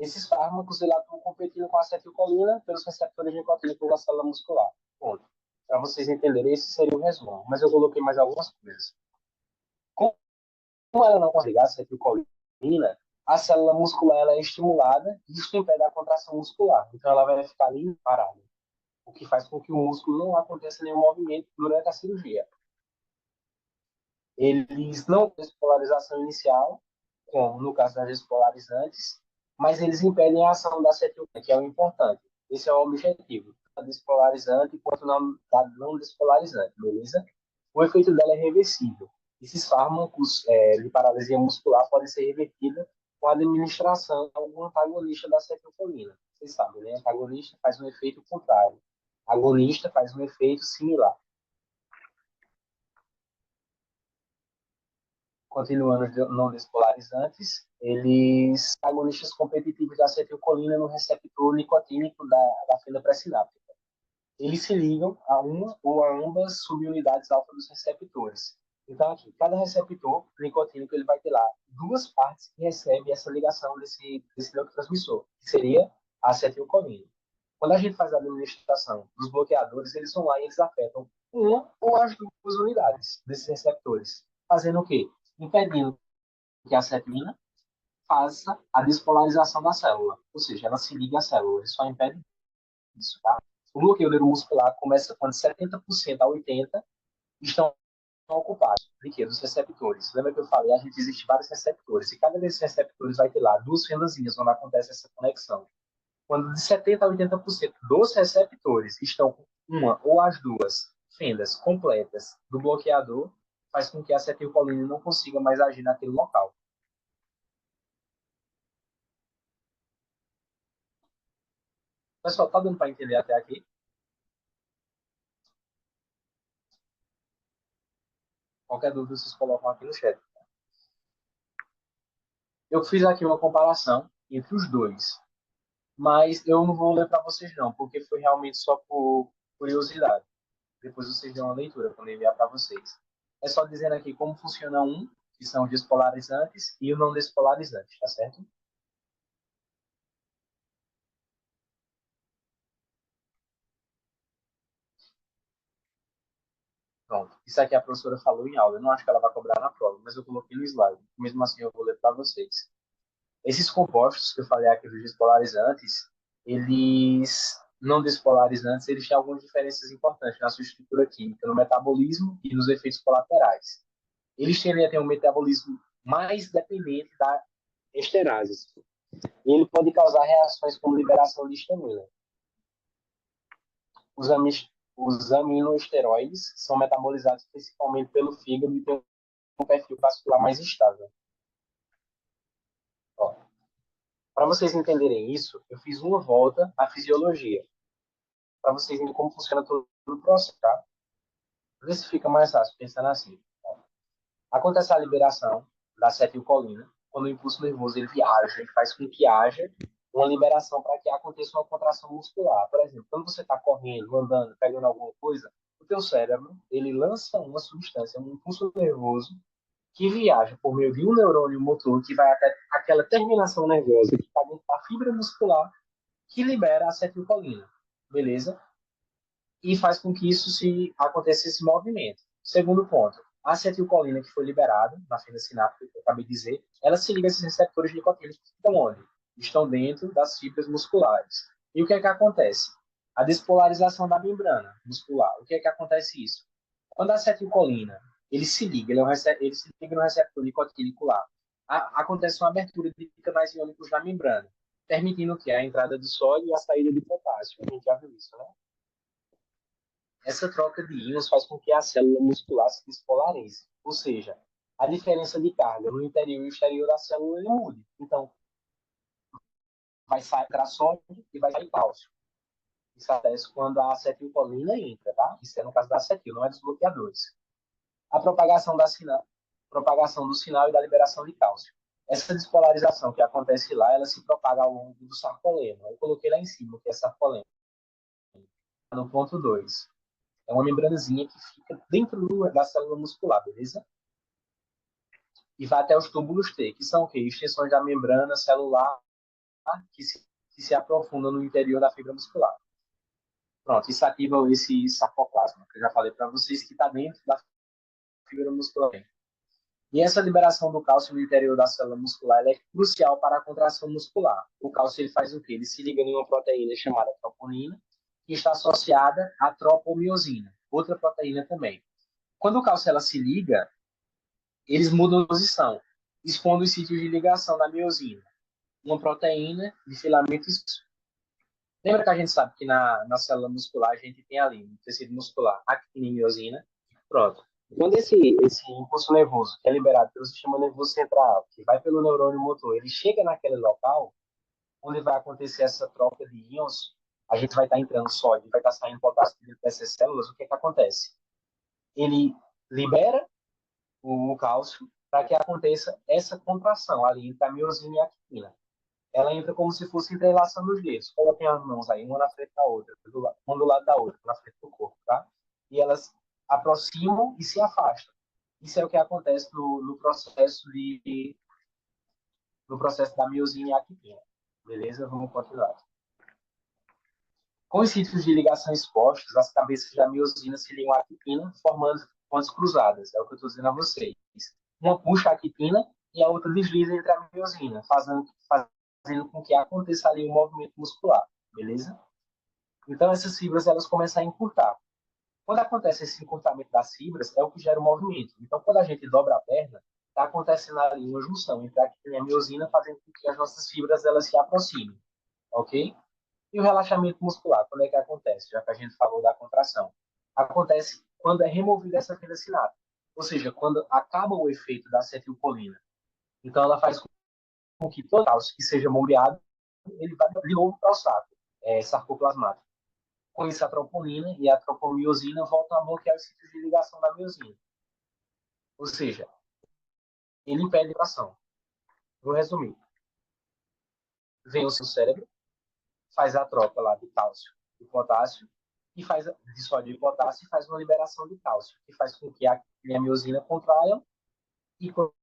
Esses fármacos eles atuam competindo com a acetilcolina pelos receptores nicotínicos da célula muscular. Ponto. Para vocês entenderem, esse seria o resumo. Mas eu coloquei mais algumas coisas. Como ela não consegue a acetilcolina, a célula muscular ela é estimulada e isso impede a contração muscular. Então ela vai ficar ali parada, o que faz com que o músculo não aconteça nenhum movimento durante a cirurgia. Eles não têm despolarização inicial, como no caso das despolarizantes, mas eles impedem a ação da acetilcolina, que é o importante. Esse é o objetivo, a despolarizante quanto a não despolarizante, beleza? O efeito dela é reversível. Esses fármacos de paralisia muscular podem ser revertidos com a administração de algum antagonista da acetilcolina. Vocês sabem, né? Antagonista faz um efeito contrário. Agonista faz um efeito similar. Continuando não despolarizantes, eles agonistas competitivos da acetilcolina no receptor nicotínico da fenda pré-sináptica. Eles se ligam a uma ou a ambas subunidades alfa dos receptores. Então, aqui, cada receptor nicotínico ele vai ter lá duas partes que recebem essa ligação desse neurotransmissor, que seria a acetilcolina. Quando a gente faz a administração dos bloqueadores, eles vão lá e eles afetam uma ou as duas unidades desses receptores. Fazendo o quê? Impedindo que a acetilina faça a despolarização da célula. Ou seja, ela se liga à célula. Ele só impede isso, tá? O bloqueio neuromuscular começa quando 70% a 80% estão ocupados. De quê? Dos receptores. Lembra que eu falei? A gente existe vários receptores. E cada desses receptores vai ter lá duas fendazinhas onde acontece essa conexão. Quando de 70% a 80% dos receptores estão com uma ou as duas fendas completas do bloqueador, faz com que a acetilcolina não consiga mais agir naquele local. Pessoal, tá dando para entender até aqui? Qualquer dúvida vocês colocam aqui no chat. Eu fiz aqui uma comparação entre os dois, mas eu não vou ler para vocês não, porque foi realmente só por curiosidade. Depois vocês dão uma leitura quando eu enviar para vocês. É só dizendo aqui como funciona um, que são os despolarizantes, e o não despolarizante, tá certo? Pronto. Isso aqui a professora falou em aula. Eu não acho que ela vai cobrar na prova, mas eu coloquei no slide. Mesmo assim, eu vou ler para vocês. Esses compostos que eu falei aqui dos despolarizantes, eles não despolarizantes, eles têm algumas diferenças importantes na sua estrutura química, no metabolismo e nos efeitos colaterais. Eles tendem a ter um metabolismo mais dependente da esterase. E ele pode causar reações como liberação de histamina. Os, os aminoesteroides são metabolizados principalmente pelo fígado e têm um perfil vascular mais estável. Para vocês entenderem isso, eu fiz uma volta à fisiologia, para vocês entenderem como funciona todo o processo, tá? Ver se fica mais fácil pensando assim. Acontece a liberação da acetilcolina, quando o impulso nervoso ele viaja e faz com que haja uma liberação para que aconteça uma contração muscular. Por exemplo, quando você está correndo, andando, pegando alguma coisa, o teu cérebro ele lança uma substância, um impulso nervoso que viaja por meio de um neurônio motor que vai até aquela terminação nervosa que está dentro da fibra muscular que libera a acetilcolina, beleza? E faz com que isso se aconteça esse movimento. Segundo ponto, a acetilcolina que foi liberada na fenda sináptica, que eu acabei de dizer, ela se liga a esses receptores nicotínicos que estão onde? Estão dentro das fibras musculares. E o que é que acontece? A despolarização da membrana muscular. O que é que acontece isso? Quando a acetilcolina ele se liga, ele se liga no receptor nicotínico lá, acontece uma abertura de canais iônicos na membrana, permitindo que a entrada de sódio e a saída de potássio. A gente já viu isso, né? Essa troca de íons faz com que a célula muscular se despolarize, ou seja, a diferença de carga no interior e exterior da célula mude. Então, vai sair sódio e vai sair cálcio. Isso acontece quando a acetilcolina entra, tá? Isso é no caso da acetil, não é dos bloqueadores. A propagação do sinal e da liberação de cálcio. Essa despolarização que acontece lá, ela se propaga ao longo do sarcolema. Eu coloquei lá em cima o que é sarcolema. No ponto 2. É uma membranazinha que fica dentro da célula muscular, beleza? E vai até os túbulos T, que são o quê? Extensões da membrana celular que se aprofunda no interior da fibra muscular. Pronto, isso ativa esse sarcoplasma, que eu já falei para vocês, que está dentro da fibra muscular. E essa liberação do cálcio no interior da célula muscular é crucial para a contração muscular. O cálcio ele faz o quê? Ele se liga em uma proteína chamada troponina, que está associada à tropomiosina, outra proteína também. Quando o cálcio ela se liga, eles mudam de posição, expondo os sítios de ligação da miosina, uma proteína de filamento espesso. Lembra que a gente sabe que na célula muscular a gente tem ali, no tecido muscular, actina e miosina? Pronto. Quando esse impulso nervoso, que é liberado pelo sistema nervoso central, que vai pelo neurônio motor, ele chega naquele local, onde vai acontecer essa troca de íons, a gente vai estar entrando sódio, vai estar saindo potássio dessas células, o que que acontece? Ele libera o cálcio para que aconteça essa contração ali entre a miosina e a actina. Ela entra como se fosse entrelaçando os dedos. Coloquem as mãos aí, uma na frente da outra, uma do lado da outra, na frente do corpo, tá? E elas aproximam e se afastam. Isso é o que acontece no processo da miosina e actina. Beleza? Vamos continuar. Com os sítios de ligação expostos, as cabeças da miosina se ligam à actina, formando pontes cruzadas. É o que eu estou dizendo a vocês. Uma puxa a actina e a outra desliza entre a miosina, fazendo com que aconteça ali um movimento muscular, beleza? Então essas fibras elas começam a encurtar. Quando acontece esse encurtamento das fibras, é o que gera o movimento. Então quando a gente dobra a perna, está acontecendo ali uma junção entre a actina e a miosina, fazendo com que as nossas fibras elas se aproximem, ok? E o relaxamento muscular, quando é que acontece? Já que a gente falou da contração. Acontece quando é removida essa fenda sináptica. Ou seja, quando acaba o efeito da acetilcolina. Então, ela faz com que todo cálcio que seja bombeado, ele vai de novo para o saco, sarcoplasmático. Com isso, a troponina e a tropomiosina voltam a bloquear os sítios de ligação da miosina. Ou seja, ele impede a tração. Vou resumir. Vem o seu cérebro, faz a troca lá de cálcio e potássio, e faz de sódio e potássio e faz uma liberação de cálcio, que faz com que a miosina contraia e quando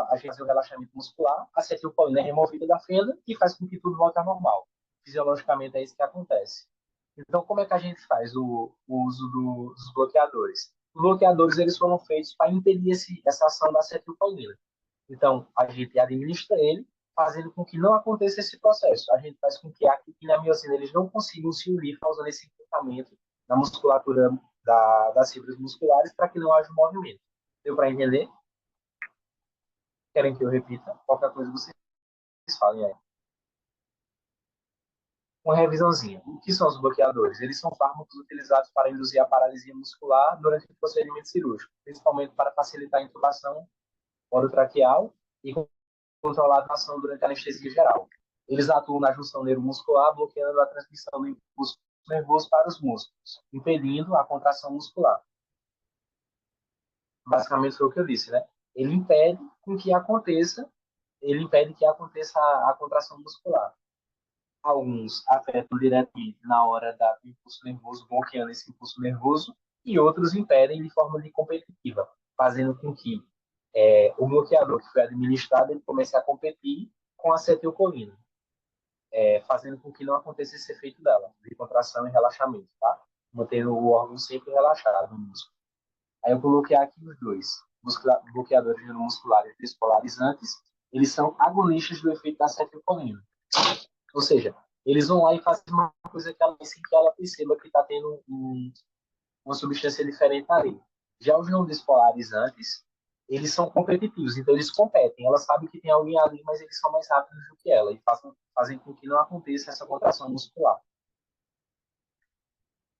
a gente faz o relaxamento muscular, a acetilcolina é removida da fenda e faz com que tudo volte ao normal. Fisiologicamente é isso que acontece. Então, como é que a gente faz o uso dos bloqueadores? Os bloqueadores eles foram feitos para impedir essa ação da acetilcolina. Então, a gente administra ele, fazendo com que não aconteça esse processo. A gente faz com que a actina e a miosina eles não consigam se unir, causando esse encurtamento na musculatura das fibras musculares para que não haja um movimento. Deu para entender? Querem que eu repita? Qualquer coisa vocês falem aí. Uma revisãozinha. O que são os bloqueadores? Eles são fármacos utilizados para induzir a paralisia muscular durante o procedimento cirúrgico, principalmente para facilitar a intubação orotraqueal e controlar a ação durante a anestesia geral. Eles atuam na junção neuromuscular, bloqueando a transmissão do impulso nervoso para os músculos, impedindo a contração muscular. Basicamente foi o que eu disse, né? Ele impede que aconteça a contração muscular. Alguns afetam diretamente na hora do impulso nervoso, bloqueando esse impulso nervoso, e outros impedem de forma competitiva, fazendo com que o bloqueador que foi administrado ele comece a competir com a acetilcolina, fazendo com que não aconteça esse efeito dela, de contração e relaxamento, tá? Mantendo o órgão sempre relaxado no músculo. Aí eu coloquei aqui os dois. Bloqueadores neuromusculares despolarizantes, eles são agonistas do efeito da acetilcolina. Ou seja, eles vão lá e fazem uma coisa que ela, sem que ela perceba que está tendo uma substância diferente ali. Já os não despolarizantes, eles são competitivos, então eles competem. Ela sabe que tem alguém ali, mas eles são mais rápidos do que ela e fazem com que não aconteça essa contração muscular.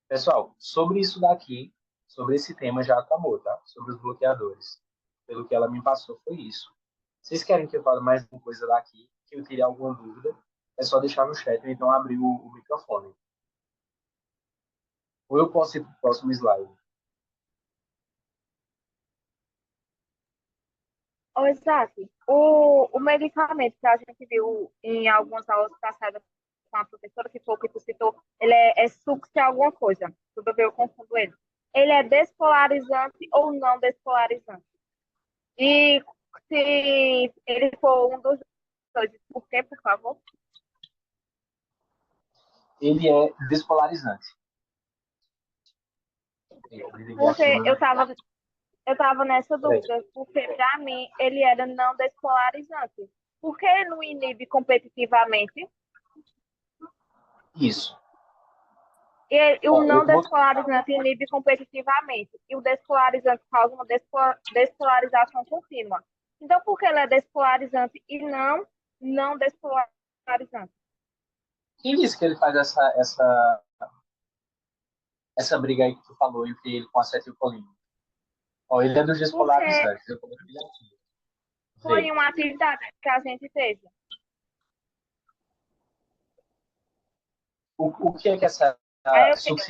Pessoal, sobre isso daqui, sobre esse tema já acabou, tá? Sobre os bloqueadores. Pelo que ela me passou, foi isso. Vocês querem que eu fale mais uma coisa daqui, que eu tire alguma dúvida? É só deixar no chat ou então abrir o microfone. Ou eu posso ir para o próximo slide. Ô, Isaac, o medicamento que a gente viu em algumas aulas passadas com a professora, que foi o que tu citou, ele é suco de alguma coisa. Tudo bem, eu confundo ele. Ele é despolarizante ou não despolarizante? E se ele for um dos dois, por quê, por favor? ele é despolarizante. Porque eu tava nessa dúvida, porque para mim ele era não despolarizante. Por que ele não inibe competitivamente? Isso. E o Ó, não despolarizante inibe competitivamente. E o despolarizante causa uma despolarização contínua. Então, por que ele é despolarizante e não despolarizante? quem disse que ele faz essa briga aí que tu falou entre ele com acetilcolina? Ó, ele é dos Porque despolarizantes. Eu coloquei ele aqui. foi Vê. uma atividade que a gente teve. O que é que essa Aí eu fiquei, succinta